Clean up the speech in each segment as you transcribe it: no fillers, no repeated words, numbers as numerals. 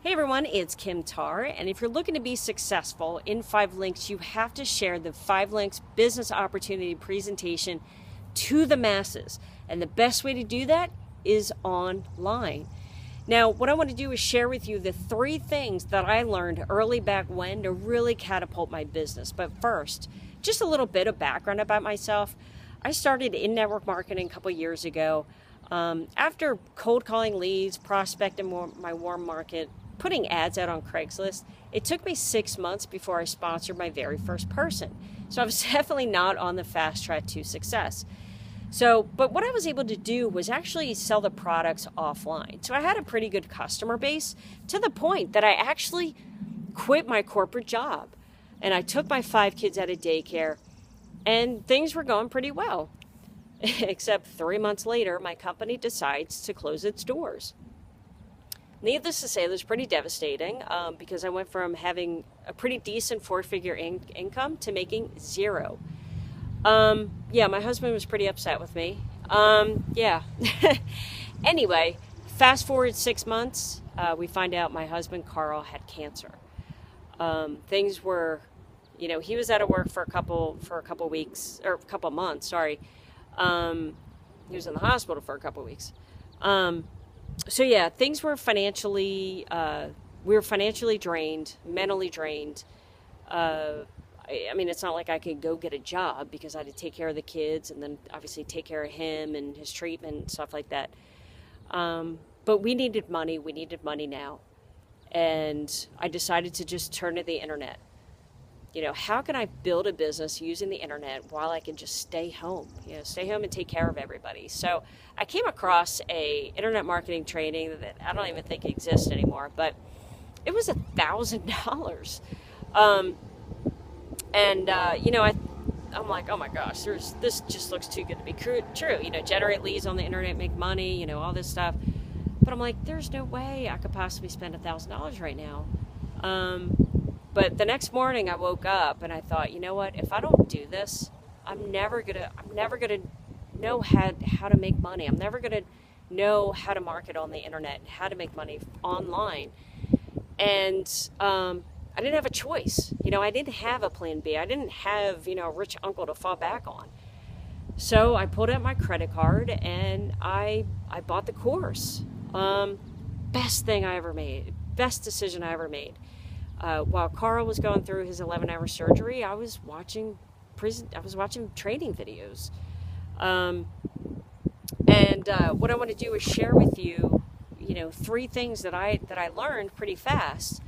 Hey everyone, it's Kim Tarr, and if you're looking to be successful in 5 Links, you have to share the 5 Links business opportunity presentation to the masses. And the best way to do that is online. Now, what I want to do is share with you the 3 things that I learned early back when to really catapult my business. But first, just a little bit of background about myself. I started in network marketing a couple years ago. After cold calling leads, prospecting my warm market, putting ads out on Craigslist, it took me 6 months before I sponsored my very first person. So I was definitely not on the fast track to success. But what I was able to do was actually sell the products offline. So I had a pretty good customer base to the point that I actually quit my corporate job. And I took my 5 kids out of daycare and things were going pretty well. Except 3 months later, my company decides to close its doors. Needless to say, it was pretty devastating because I went from having a pretty decent 4-figure income to making 0. My husband was pretty upset with me. Anyway, fast forward 6 months, we find out my husband, Carl, had cancer. Things were, he was out of work for a couple weeks, or a couple months, sorry. He was in the hospital for a couple weeks. Things were financially, we were financially drained, mentally drained. It's not like I could go get a job because I had to take care of the kids and then obviously take care of him and his treatment and stuff like that. But we needed money. We needed money now. And I decided to just turn to the internet. How can I build a business using the internet while I can just stay home? Stay home and take care of everybody. So I came across a internet marketing training that I don't even think exists anymore, but it was $1,000. I'm like, oh my gosh, this just looks too good to be true. Generate leads on the internet, make money, all this stuff. But I'm like, there's no way I could possibly spend $1,000 right now. But the next morning I woke up and I thought, you know what, if I don't do this, I'm never gonna know how to make money. I'm never gonna know how to market on the internet and how to make money online. And I didn't have a choice. I didn't have a plan B. I didn't have, a rich uncle to fall back on. So I pulled out my credit card and I bought the course. Best thing I ever made. Best decision I ever made. While Carl was going through his 11-hour surgery, I was watching training videos. What I want to do is share with you, 3 things that I learned pretty fast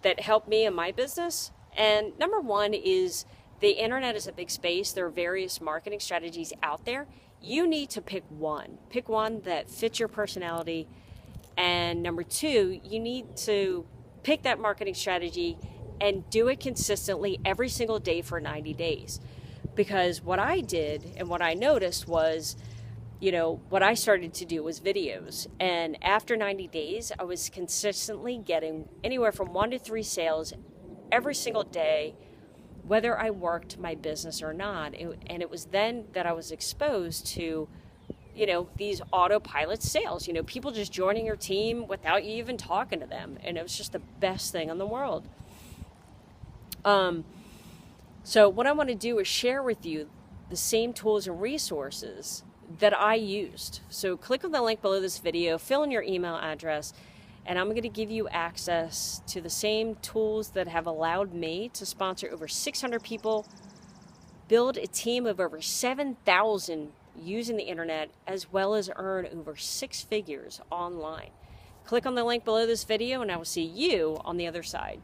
that helped me in my business. And number 1 is the internet is a big space. There are various marketing strategies out there. You need to pick one. Pick one that fits your personality. And number 2, you need to pick that marketing strategy and do it consistently every single day for 90 days. Because what I did and what I noticed was, what I started to do was videos. And after 90 days, I was consistently getting anywhere from 1 to 3 sales every single day, whether I worked my business or not. And it was then that I was exposed to these autopilot sales, people just joining your team without you even talking to them. And it was just the best thing in the world. So what I want to do is share with you the same tools and resources that I used. So click on the link below this video, fill in your email address, and I'm going to give you access to the same tools that have allowed me to sponsor over 600 people, build a team of over 7,000 using the internet, as well as earn over 6 figures online. Click on the link below this video and I will see you on the other side.